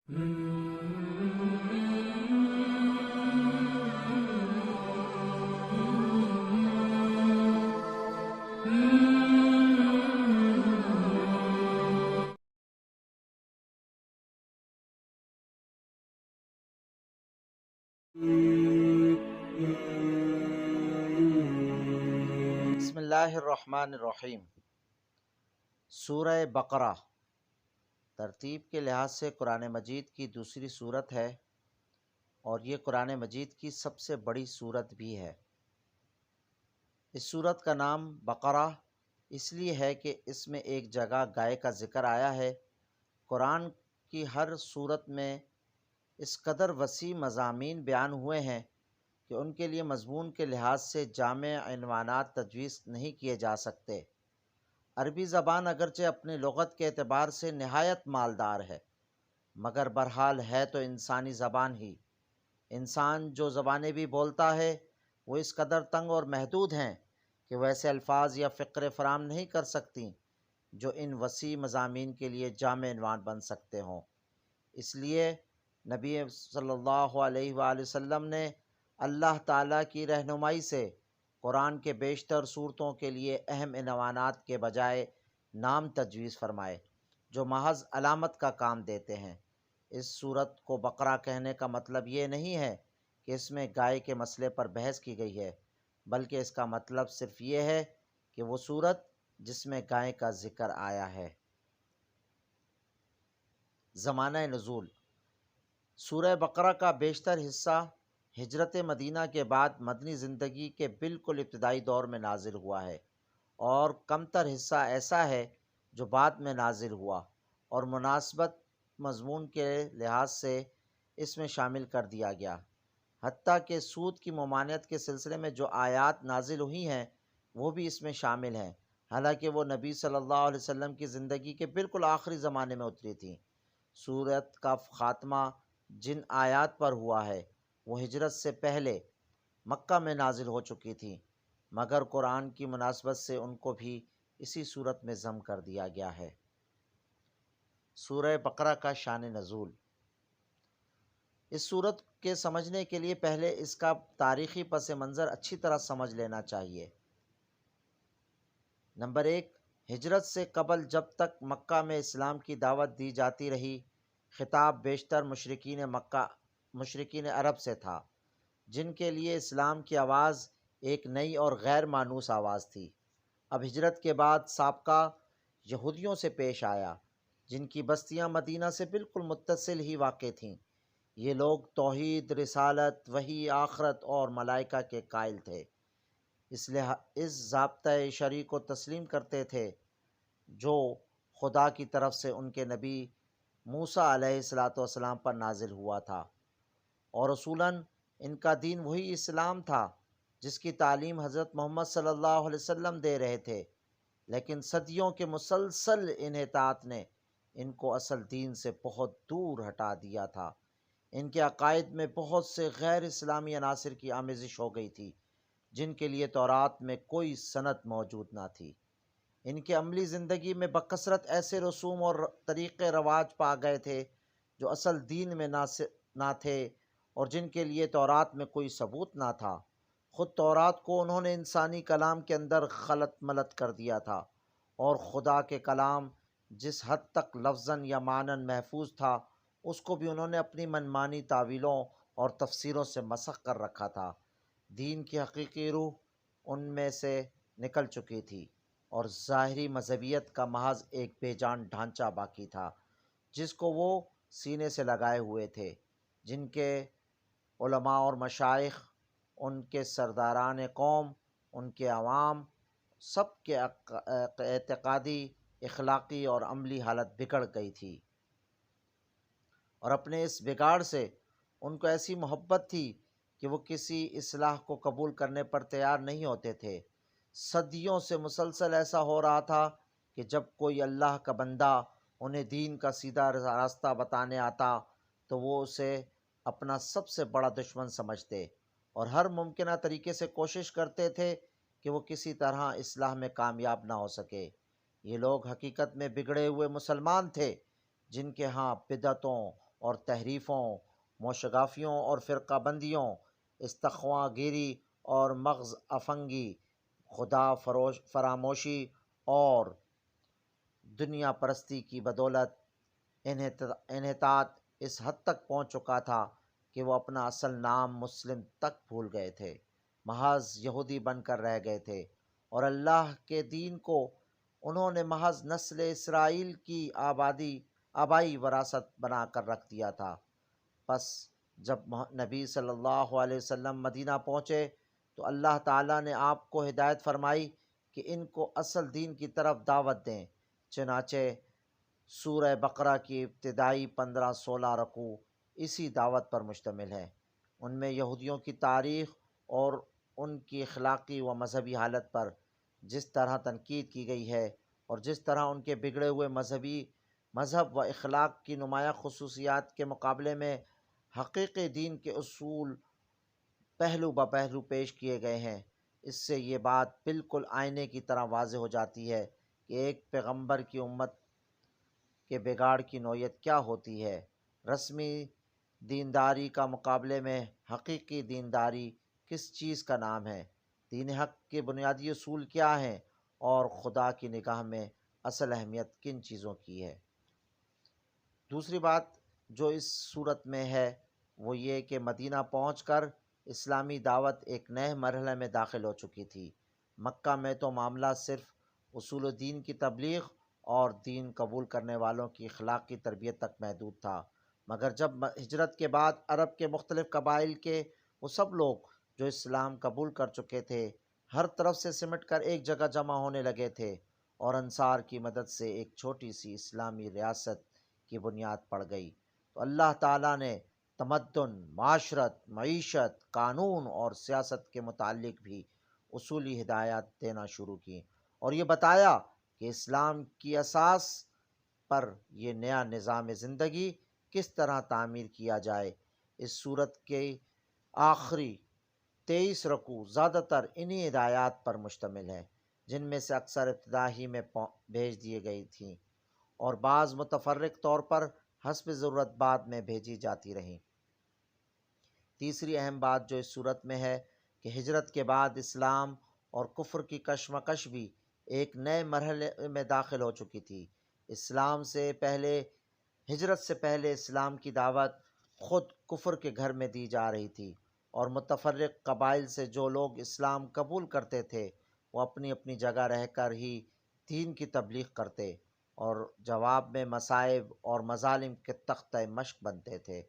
بسم اللہ الرحمن الرحیم۔ سورہ بقرہ ترتیب کے لحاظ سے قرآن مجید کی دوسری سورت ہے اور یہ قرآن مجید کی سب سے بڑی سورت بھی ہے۔ اس سورت کا نام بقرہ اس لیے ہے کہ اس میں ایک جگہ گائے کا ذکر آیا ہے۔ قرآن کی ہر سورت میں اس قدر وسیع مضامین بیان ہوئے ہیں کہ ان کے لیے مضمون کے لحاظ سے جامع عنوانات تجویز نہیں کیے جا سکتے۔ عربی زبان اگرچہ اپنی لغت کے اعتبار سے نہایت مالدار ہے، مگر بہرحال ہے تو انسانی زبان ہی۔ انسان جو زبانیں بھی بولتا ہے وہ اس قدر تنگ اور محدود ہیں کہ ویسے الفاظ یا فقرے فراہم نہیں کر سکتی جو ان وسیع مضامین کے لیے جامع عنوان بن سکتے ہوں۔ اس لیے نبی صلی اللہ علیہ وآلہ وسلم نے اللہ تعالیٰ کی رہنمائی سے قرآن کے بیشتر صورتوں کے لیے اہم عنوانات کے بجائے نام تجویز فرمائے جو محض علامت کا کام دیتے ہیں۔ اس صورت کو بقرہ کہنے کا مطلب یہ نہیں ہے کہ اس میں گائے کے مسئلے پر بحث کی گئی ہے، بلکہ اس کا مطلب صرف یہ ہے کہ وہ صورت جس میں گائے کا ذکر آیا ہے۔ زمانہ نزول: سورہ بقرہ کا بیشتر حصہ ہجرت مدینہ کے بعد مدنی زندگی کے بالکل ابتدائی دور میں نازل ہوا ہے، اور کمتر حصہ ایسا ہے جو بعد میں نازل ہوا اور مناسبت مضمون کے لحاظ سے اس میں شامل کر دیا گیا۔ حتیٰ کہ سود کی ممانعت کے سلسلے میں جو آیات نازل ہوئی ہیں وہ بھی اس میں شامل ہیں، حالانکہ وہ نبی صلی اللہ علیہ وسلم کی زندگی کے بالکل آخری زمانے میں اتری تھیں۔ سورت کا خاتمہ جن آیات پر ہوا ہے وہ ہجرت سے پہلے مکہ میں نازل ہو چکی تھیں، مگر قرآن کی مناسبت سے ان کو بھی اسی صورت میں ضم کر دیا گیا ہے۔ سورہ بقرہ کا شان نزول: اس صورت کے سمجھنے کے لیے پہلے اس کا تاریخی پس منظر اچھی طرح سمجھ لینا چاہیے۔ نمبر 1، ہجرت سے قبل جب تک مکہ میں اسلام کی دعوت دی جاتی رہی، خطاب بیشتر مشرکین عرب سے تھا، جن کے لیے اسلام کی آواز ایک نئی اور غیر مانوس آواز تھی۔ اب ہجرت کے بعد سابقہ یہودیوں سے پیش آیا، جن کی بستیاں مدینہ سے بالکل متصل ہی واقع تھیں۔ یہ لوگ توحید، رسالت، وحی، آخرت اور ملائکہ کے قائل تھے، اس ضابطۂ شرعی کو تسلیم کرتے تھے جو خدا کی طرف سے ان کے نبی موسیٰ علیہ السلام پر نازل ہوا تھا، اور اصولاً ان کا دین وہی اسلام تھا جس کی تعلیم حضرت محمد صلی اللہ علیہ وسلم دے رہے تھے، لیکن صدیوں کے مسلسل انحطاط نے ان کو اصل دین سے بہت دور ہٹا دیا تھا۔ ان کے عقائد میں بہت سے غیر اسلامی عناصر کی آمیزش ہو گئی تھی، جن کے لیے تورات میں کوئی سند موجود نہ تھی۔ ان کے عملی زندگی میں بکثرت ایسے رسوم اور طریقے رواج پا گئے تھے جو اصل دین میں نہ تھے اور جن کے لیے تورات میں کوئی ثبوت نہ تھا۔ خود تورات کو انہوں نے انسانی کلام کے اندر خلط ملط کر دیا تھا، اور خدا کے کلام جس حد تک لفظاً یا معناً محفوظ تھا اس کو بھی انہوں نے اپنی منمانی تعویلوں اور تفسیروں سے مسخ کر رکھا تھا۔ دین کی حقیقی روح ان میں سے نکل چکی تھی اور ظاہری مذہبیت کا محض ایک بے جان ڈھانچہ باقی تھا جس کو وہ سینے سے لگائے ہوئے تھے۔ جن کے علماء اور مشائخ، ان کے سرداران قوم، ان کے عوام، سب کے اعتقادی، اخلاقی اور عملی حالت بگڑ گئی تھی، اور اپنے اس بگاڑ سے ان کو ایسی محبت تھی کہ وہ کسی اصلاح کو قبول کرنے پر تیار نہیں ہوتے تھے۔ صدیوں سے مسلسل ایسا ہو رہا تھا کہ جب کوئی اللہ کا بندہ انہیں دین کا سیدھا راستہ بتانے آتا تو وہ اسے اپنا سب سے بڑا دشمن سمجھتے اور ہر ممکنہ طریقے سے کوشش کرتے تھے کہ وہ کسی طرح اصلاح میں کامیاب نہ ہو سکے۔ یہ لوگ حقیقت میں بگڑے ہوئے مسلمان تھے جن کے ہاں بدعتوں اور تحریفوں، موشگافیوں اور فرقہ بندیوں، استخواں گیری اور مغز افنگی، خدا فراموشی اور دنیا پرستی کی بدولت انحطاط اس حد تک پہنچ چکا تھا کہ وہ اپنا اصل نام مسلم تک بھول گئے تھے، محض یہودی بن کر رہ گئے تھے، اور اللہ کے دین کو انہوں نے محض نسل اسرائیل کی آبائی وراثت بنا کر رکھ دیا تھا۔ پس جب نبی صلی اللہ علیہ وسلم مدینہ پہنچے تو اللہ تعالیٰ نے آپ کو ہدایت فرمائی کہ ان کو اصل دین کی طرف دعوت دیں۔ چنانچہ سورہ بقرہ کی ابتدائی 15-16 رکوع اسی دعوت پر مشتمل ہے۔ ان میں یہودیوں کی تاریخ اور ان کی اخلاقی و مذہبی حالت پر جس طرح تنقید کی گئی ہے اور جس طرح ان کے بگڑے ہوئے مذہب و اخلاق کی نمایاں خصوصیات کے مقابلے میں حقیقی دین کے اصول پہلو بہ پہلو پیش کیے گئے ہیں، اس سے یہ بات بالکل آئینے کی طرح واضح ہو جاتی ہے کہ ایک پیغمبر کی امت کے بگاڑ کی نوعیت کیا ہوتی ہے۔ رسمی دینداری کا مقابلے میں حقیقی دینداری کس چیز کا نام ہے، دین حق کے بنیادی اصول کیا ہیں، اور خدا کی نگاہ میں اصل اہمیت کن چیزوں کی ہے۔ دوسری بات جو اس صورت میں ہے وہ یہ کہ مدینہ پہنچ کر اسلامی دعوت ایک نئے مرحلے میں داخل ہو چکی تھی۔ مکہ میں تو معاملہ صرف اصول دین کی تبلیغ اور دین قبول کرنے والوں کی اخلاقی تربیت تک محدود تھا، مگر جب ہجرت کے بعد عرب کے مختلف قبائل کے وہ سب لوگ جو اسلام قبول کر چکے تھے ہر طرف سے سمٹ کر ایک جگہ جمع ہونے لگے تھے، اور انصار کی مدد سے ایک چھوٹی سی اسلامی ریاست کی بنیاد پڑ گئی، تو اللہ تعالیٰ نے تمدن، معاشرت، معیشت، قانون اور سیاست کے متعلق بھی اصولی ہدایات دینا شروع کی، اور یہ بتایا کہ اسلام کی اساس پر یہ نیا نظام زندگی کس طرح تعمیر کیا جائے۔ اس صورت کے آخری 23 رکوع زیادہ تر انہی ہدایات پر مشتمل ہے، جن میں سے اکثر ابتدا ہی میں بھیج دیے گئی تھیں اور بعض متفرق طور پر حسب ضرورت بعد میں بھیجی جاتی رہیں۔ تیسری اہم بات جو اس صورت میں ہے کہ ہجرت کے بعد اسلام اور کفر کی کشمکش بھی ایک نئے مرحلے میں داخل ہو چکی تھی۔ ہجرت سے پہلے اسلام کی دعوت خود کفر کے گھر میں دی جا رہی تھی، اور متفرق قبائل سے جو لوگ اسلام قبول کرتے تھے وہ اپنی اپنی جگہ رہ کر ہی دین کی تبلیغ کرتے اور جواب میں مصائب اور مظالم کے تختہ مشق بنتے تھے۔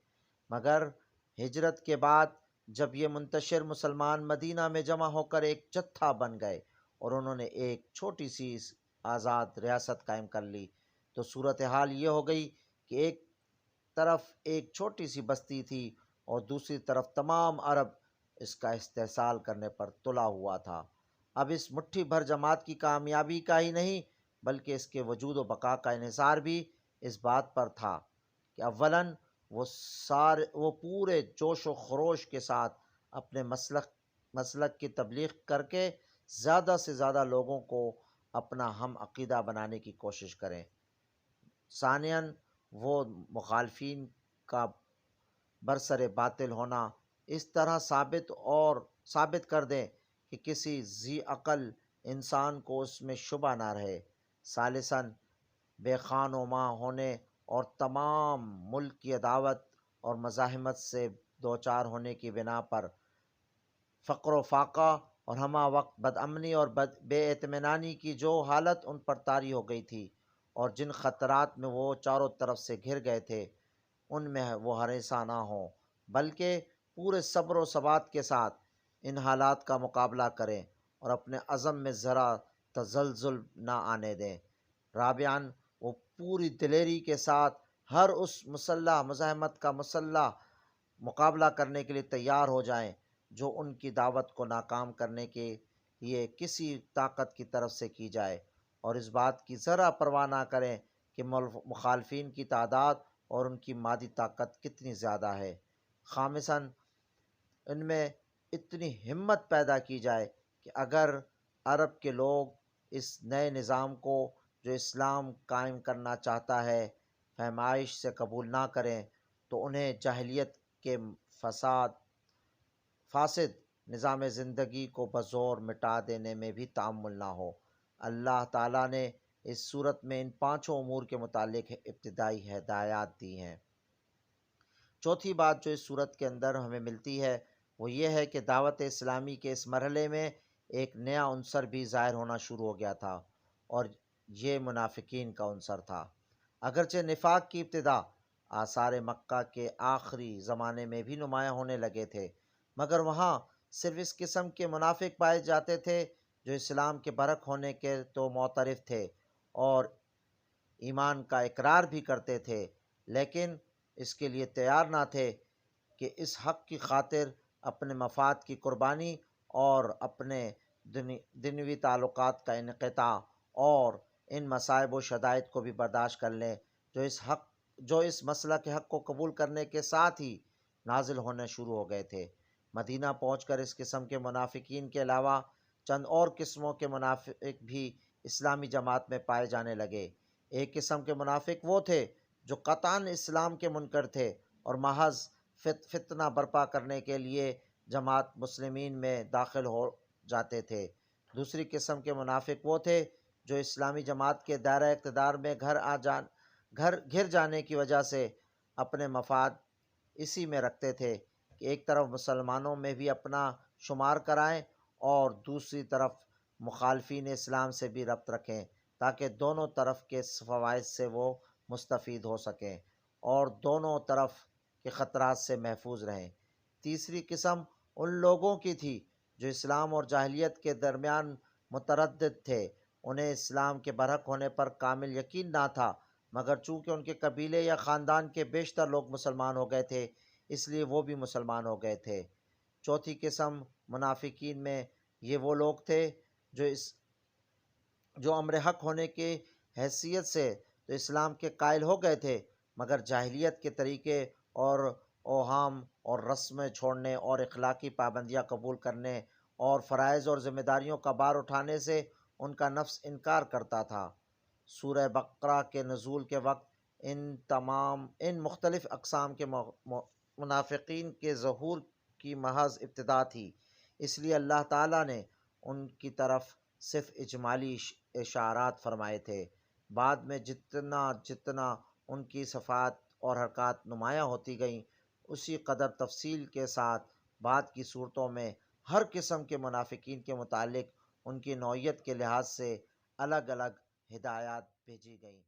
مگر ہجرت کے بعد جب یہ منتشر مسلمان مدینہ میں جمع ہو کر ایک جتھا بن گئے اور انہوں نے ایک چھوٹی سی آزاد ریاست قائم کر لی، تو صورتحال یہ ہو گئی کہ ایک طرف ایک چھوٹی سی بستی تھی اور دوسری طرف تمام عرب اس کا استحصال کرنے پر تلا ہوا تھا۔ اب اس مٹھی بھر جماعت کی کامیابی کا ہی نہیں بلکہ اس کے وجود و بقا کا انحصار بھی اس بات پر تھا کہ اولاً وہ پورے جوش و خروش کے ساتھ اپنے مسلک کی تبلیغ کر کے زیادہ سے زیادہ لوگوں کو اپنا ہم عقیدہ بنانے کی کوشش کریں۔ ثانیاً وہ مخالفین کا برسر باطل ہونا اس طرح ثابت کر دیں کہ کسی ذی عقل انسان کو اس میں شبہ نہ رہے۔ ثالثاً بے خان و ماں ہونے اور تمام ملک کی عداوت اور مزاحمت سے دوچار ہونے کی بنا پر فقر و فاقہ اور ہمہ وقت بد امنی اور بے اطمینانی کی جو حالت ان پر طاری ہو گئی تھی اور جن خطرات میں وہ چاروں طرف سے گھر گئے تھے، ان میں وہ ہریساں نہ ہوں بلکہ پورے صبر و ثبات کے ساتھ ان حالات کا مقابلہ کریں اور اپنے عزم میں ذرا تزلزل نہ آنے دیں۔ رابعاً وہ پوری دلیری کے ساتھ ہر اس مسلح مزاحمت کا مسلح مقابلہ کرنے کے لیے تیار ہو جائیں جو ان کی دعوت کو ناکام کرنے کے لیے کسی طاقت کی طرف سے کی جائے، اور اس بات کی ذرا پرواہ نہ کریں کہ مخالفین کی تعداد اور ان کی مادی طاقت کتنی زیادہ ہے۔ خامساً ان میں اتنی ہمت پیدا کی جائے کہ اگر عرب کے لوگ اس نئے نظام کو جو اسلام قائم کرنا چاہتا ہے فہمائش سے قبول نہ کریں تو انہیں جاہلیت کے فاسد نظام زندگی کو بزور مٹا دینے میں بھی تأمل نہ ہو۔ اللہ تعالیٰ نے اس صورت میں ان پانچوں امور کے متعلق ابتدائی ہدایات دی ہیں۔ چوتھی بات جو اس صورت کے اندر ہمیں ملتی ہے وہ یہ ہے کہ دعوت اسلامی کے اس مرحلے میں ایک نیا عنصر بھی ظاہر ہونا شروع ہو گیا تھا، اور یہ منافقین کا عنصر تھا۔ اگرچہ نفاق کی ابتدا آثار مکہ کے آخری زمانے میں بھی نمایاں ہونے لگے تھے، مگر وہاں صرف اس قسم کے منافق پائے جاتے تھے جو اسلام کے برحق ہونے کے تو معترف تھے اور ایمان کا اقرار بھی کرتے تھے، لیکن اس کے لیے تیار نہ تھے کہ اس حق کی خاطر اپنے مفاد کی قربانی اور اپنے دنیوی تعلقات کا انقطاع اور ان مصائب و شدائد کو بھی برداشت کر لیں جو اس مسئلہ کے حق کو قبول کرنے کے ساتھ ہی نازل ہونے شروع ہو گئے تھے۔ مدینہ پہنچ کر اس قسم کے منافقین کے علاوہ چند اور قسموں کے منافق بھی اسلامی جماعت میں پائے جانے لگے۔ ایک قسم کے منافق وہ تھے جو قطعاً اسلام کے منکر تھے اور محض فتنہ برپا کرنے کے لیے جماعت مسلمین میں داخل ہو جاتے تھے۔ دوسری قسم کے منافق وہ تھے جو اسلامی جماعت کے دائرہ اقتدار میں گھر جانے کی وجہ سے اپنے مفاد اسی میں رکھتے تھے کہ ایک طرف مسلمانوں میں بھی اپنا شمار کرائیں اور دوسری طرف مخالفین اسلام سے بھی ربط رکھیں تاکہ دونوں طرف کے فوائد سے وہ مستفید ہو سکیں اور دونوں طرف کے خطرات سے محفوظ رہیں۔ تیسری قسم ان لوگوں کی تھی جو اسلام اور جاہلیت کے درمیان متردد تھے۔ انہیں اسلام کے برحق ہونے پر کامل یقین نہ تھا، مگر چونکہ ان کے قبیلے یا خاندان کے بیشتر لوگ مسلمان ہو گئے تھے اس لیے وہ بھی مسلمان ہو گئے تھے۔ چوتھی قسم منافقین میں یہ وہ لوگ تھے جو امر حق ہونے کی حیثیت سے تو اسلام کے قائل ہو گئے تھے، مگر جاہلیت کے طریقے اور اوہام اور رسمیں چھوڑنے اور اخلاقی پابندیاں قبول کرنے اور فرائض اور ذمہ داریوں کا بار اٹھانے سے ان کا نفس انکار کرتا تھا۔ سورہ بقرہ کے نزول کے وقت ان مختلف اقسام کے منافقین کے ظہور کی محض ابتدا تھی، اس لیے اللہ تعالیٰ نے ان کی طرف صرف اجمالی اشارات فرمائے تھے۔ بعد میں جتنا ان کی صفات اور حرکات نمایاں ہوتی گئیں، اسی قدر تفصیل کے ساتھ بعد کی صورتوں میں ہر قسم کے منافقین کے متعلق ان کی نوعیت کے لحاظ سے الگ الگ ہدایات بھیجی گئیں۔